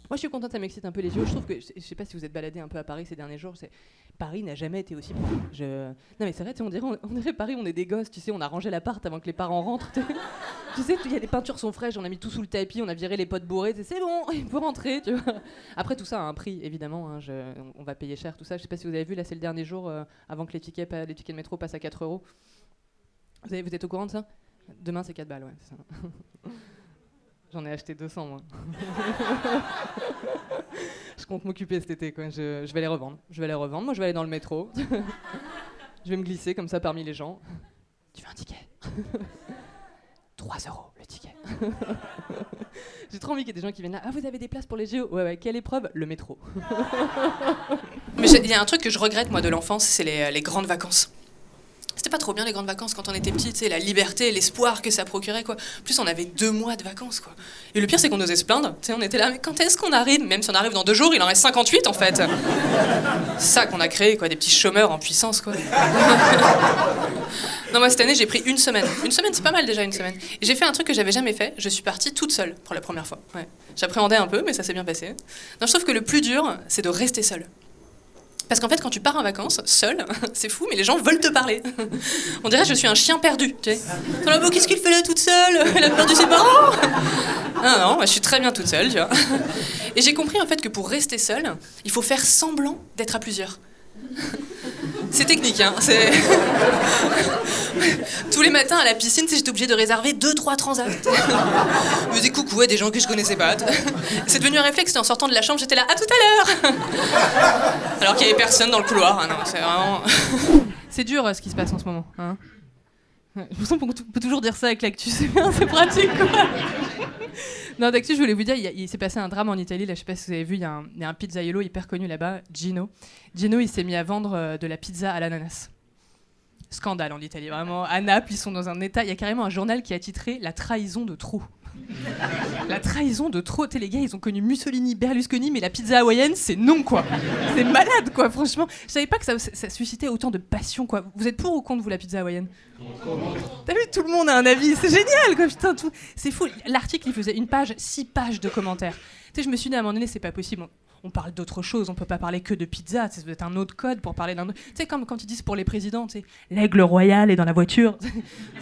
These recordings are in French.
Moi, je suis contente, ça m'excite un peu les JO. Je trouve que, je sais pas si vous êtes baladé un peu à Paris ces derniers jours, Paris n'a jamais été aussi propre. Non mais c'est vrai, on dirait Paris, on est des gosses, tu sais, on a rangé l'appart avant que les parents rentrent. Tu sais, il y a les peintures sont fraîches, on a mis tout sous le tapis, on a viré les potes bourrés, c'est bon, il faut rentrer, tu vois. Après, tout ça a un prix, évidemment, hein, on va payer cher, tout ça. Je sais pas si vous avez vu, là, c'est le dernier jour avant que les tickets de métro passent à 4 euros. Vous êtes au courant de ça? Demain, c'est 4 balles, ouais, c'est ça. J'en ai acheté 200, moi. Je compte m'occuper cet été, quoi. Je vais les revendre. Moi, je vais aller dans le métro. Je vais me glisser comme ça parmi les gens. Tu veux un ticket? 3 euros le ticket. J'ai trop envie qu'il y ait des gens qui viennent là. Ah, vous avez des places pour les JO? Ouais, quelle épreuve? Le métro. Mais il y a un truc que je regrette, moi, de l'enfance, c'est les grandes vacances. C'était pas trop bien les grandes vacances quand on était petit, tu sais, la liberté, l'espoir que ça procurait, quoi. En plus, on avait 2 mois de vacances, quoi. Et le pire, c'est qu'on osait se plaindre, tu sais, on était là, mais quand est-ce qu'on arrive? Même si on arrive dans 2 jours, il en reste 58, en fait. C'est ça qu'on a créé, quoi, des petits chômeurs en puissance, quoi. Non, moi, cette année, j'ai pris 1 semaine. 1 semaine, c'est pas mal déjà, 1 semaine. Et j'ai fait un truc que j'avais jamais fait, je suis partie toute seule pour la première fois. Ouais. J'appréhendais un peu, mais ça s'est bien passé. Non, je trouve que le plus dur, c'est de rester seule. Parce qu'en fait, quand tu pars en vacances, seul, c'est fou, mais les gens veulent te parler. On dirait que je suis un chien perdu, tu sais. Qu'est-ce qu'il fait là toute seule? Elle a perdu ses parents? Non, moi, je suis très bien toute seule, tu vois. Et j'ai compris en fait que pour rester seule, il faut faire semblant d'être à plusieurs. C'est technique, hein. Tous les matins à la piscine, j'étais obligée de réserver 2-3 transats. Je me disais coucou à des gens que je connaissais pas. C'est devenu un réflexe, en sortant de la chambre, j'étais là, à tout à l'heure. Alors qu'il y avait personne dans le couloir. Ah non, c'est vraiment... C'est dur ce qui se passe en ce moment, hein. Je me sens qu'on peut toujours dire ça avec l'actu, c'est bien, c'est pratique, quoi. Non, d'actu, je voulais vous dire, il s'est passé un drame en Italie, là, je sais pas si vous avez vu, il y a un pizzaiolo hyper connu là-bas, Gino. Gino, il s'est mis à vendre de la pizza à l'ananas. Scandale en Italie, vraiment. À Naples, ils sont dans un état, il y a carrément un journal qui a titré « La trahison de trop ». La trahison de trop, tu sais, les gars, ils ont connu Mussolini, Berlusconi, mais la pizza hawaïenne, c'est non, quoi. C'est malade, quoi, franchement. Je savais pas que ça suscitait autant de passion, quoi. Vous êtes pour ou contre, vous, la pizza hawaïenne? T'as vu, tout le monde a un avis, c'est génial, quoi, putain, tout. C'est fou. L'article, il faisait 1 page, 6 pages de commentaires. Tu sais, je me suis dit, à un moment donné, c'est pas possible. On parle d'autre chose, on peut pas parler que de pizza, ça doit être un autre code pour parler d'un autre... Tu sais, comme quand ils disent pour les présidents, tu sais, l'aigle royal est dans la voiture.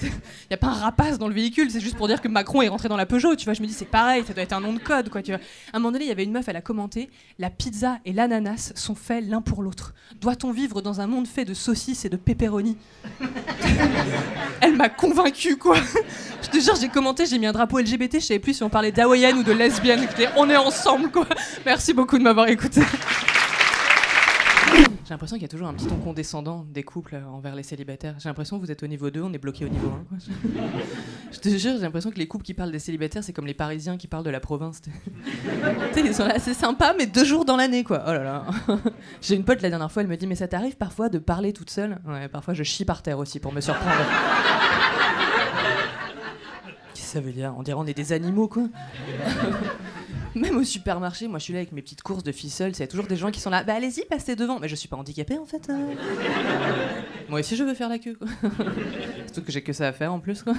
Il y a pas un rapace dans le véhicule, c'est juste pour dire que Macron est rentré dans la Peugeot, tu vois. Je me dis, c'est pareil, ça doit être un nom de code, quoi, tu vois. À un moment donné, il y avait une meuf, elle a commenté, la pizza et l'ananas sont faits l'un pour l'autre. Doit-on vivre dans un monde fait de saucisses et de pepperoni? Elle m'a convaincue, quoi. Je te jure, j'ai commenté, j'ai mis un drapeau LGBT, je savais plus si on parlait d'hawaïenne ou de lesbienne. On est ensemble, quoi. Merci beaucoup de m'avoir écouté. J'ai l'impression qu'il y a toujours un petit ton condescendant des couples envers les célibataires. J'ai l'impression que vous êtes au niveau 2, on est bloqué au niveau 1. Quoi. Je te jure, j'ai l'impression que les couples qui parlent des célibataires, c'est comme les Parisiens qui parlent de la province. Tu sais, ils sont là, c'est sympa, mais 2 jours dans l'année, quoi. Oh là là. J'ai une pote la dernière fois, elle me dit, mais ça t'arrive parfois de parler toute seule? Ouais, parfois je chie par terre aussi pour me surprendre. Qu'est-ce que ça veut dire? On dirait on est des animaux, quoi. Même au supermarché, moi je suis là avec mes petites courses de ficelle, il y a toujours des gens qui sont là, bah allez-y, passez devant. Mais je suis pas handicapée en fait. Moi aussi je veux faire la queue, quoi. Surtout que j'ai que ça à faire en plus, quoi.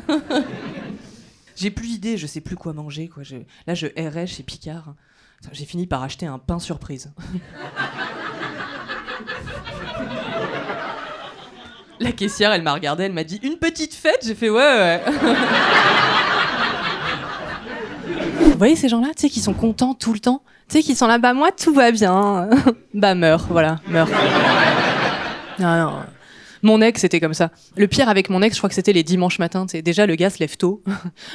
J'ai plus d'idées, je sais plus quoi manger, quoi. Là je errais chez Picard. J'ai fini par acheter un pain surprise. La caissière, elle m'a regardée, elle m'a dit, une petite fête? J'ai fait ouais. Vous voyez ces gens-là, tu sais, qui sont contents tout le temps, tu sais, qui sont là, bah moi tout va bien, bah meurs, voilà, meurs. Non. Mon ex, c'était comme ça. Le pire avec mon ex, je crois que c'était les dimanches matins, tu sais, déjà le gars se lève tôt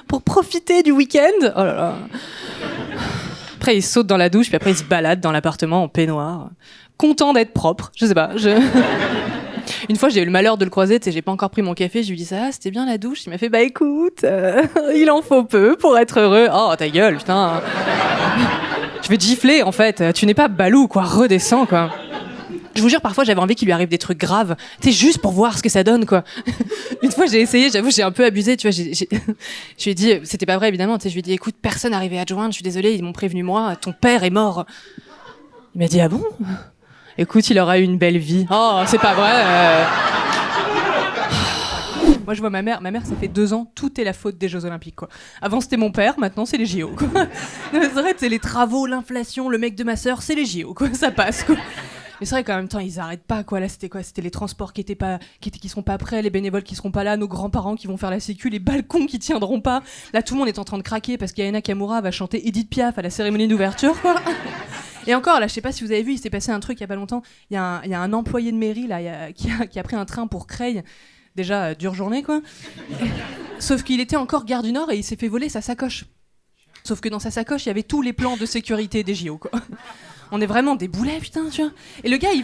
pour profiter du week-end. Oh là là. Après il saute dans la douche, puis après il se balade dans l'appartement en peignoir, content d'être propre, je sais pas. Une fois, j'ai eu le malheur de le croiser, tu sais, j'ai pas encore pris mon café, je lui dis ça, c'était bien la douche? Il m'a fait, bah écoute, il en faut peu pour être heureux. Oh, ta gueule, putain. Je vais te gifler, en fait. Tu n'es pas Balou, quoi, redescends, quoi. Je vous jure, parfois, j'avais envie qu'il lui arrive des trucs graves, tu sais, juste pour voir ce que ça donne, quoi. Une fois, j'ai essayé, j'avoue, j'ai un peu abusé, tu vois, je lui ai dit, c'était pas vrai, évidemment, tu sais, je lui ai dit, écoute, personne n'arrivait à te joindre, je suis désolée, ils m'ont prévenu moi, ton père est mort. Il m'a dit, ah bon? Écoute, il aura eu une belle vie. Oh, c'est pas vrai. Moi, je vois ma mère, ça fait 2 ans, tout est la faute des Jeux Olympiques, quoi. Avant, c'était mon père, maintenant, c'est les JO, quoi. Non, mais c'est vrai, c'est les travaux, l'inflation, le mec de ma sœur, c'est les JO, quoi. Ça passe, quoi. Mais c'est vrai qu'en même temps, ils arrêtent pas, quoi. Là, c'était quoi? C'était les transports qui seront pas prêts, les bénévoles qui seront pas là, nos grands-parents qui vont faire la sécu, les balcons qui tiendront pas. Là, tout le monde est en train de craquer parce qu'Aya Nakamura va chanter Edith Piaf à la cérémonie d'ouverture, quoi. Et encore, là, je sais pas si vous avez vu, il s'est passé un truc il y a pas longtemps. Il y a un employé de mairie, là, qui a pris un train pour Creil. Déjà, dure journée, quoi. Sauf qu'il était encore gare du Nord et il s'est fait voler sa sacoche. Sauf que dans sa sacoche, il y avait tous les plans de sécurité des JO, quoi. On est vraiment des boulets, putain, tu vois. Et le gars, il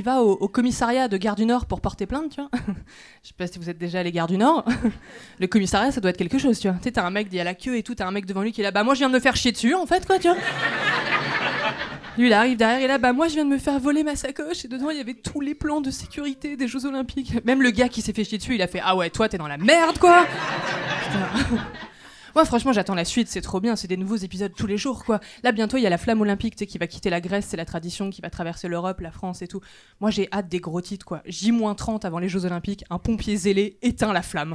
va au commissariat de Gare du Nord pour porter plainte, tu vois. Je sais pas si vous êtes déjà allé Gare du Nord. Le commissariat, ça doit être quelque chose, tu vois. Tu sais, t'as un mec, il y a la queue et tout, t'as un mec devant lui qui est là, bah moi je viens de me faire chier dessus, en fait, quoi, tu vois. Lui, il arrive derrière et là, bah moi je viens de me faire voler ma sacoche et dedans il y avait tous les plans de sécurité des Jeux Olympiques. Même le gars qui s'est fait chier dessus, il a fait, ah ouais, toi t'es dans la merde, quoi. Putain. Ouais, franchement, j'attends la suite, c'est trop bien, c'est des nouveaux épisodes tous les jours, quoi. Là, bientôt, il y a la flamme olympique, tu sais, qui va quitter la Grèce, c'est la tradition, qui va traverser l'Europe, la France et tout. Moi, j'ai hâte des gros titres, quoi. J-30 avant les Jeux Olympiques, un pompier zélé éteint la flamme.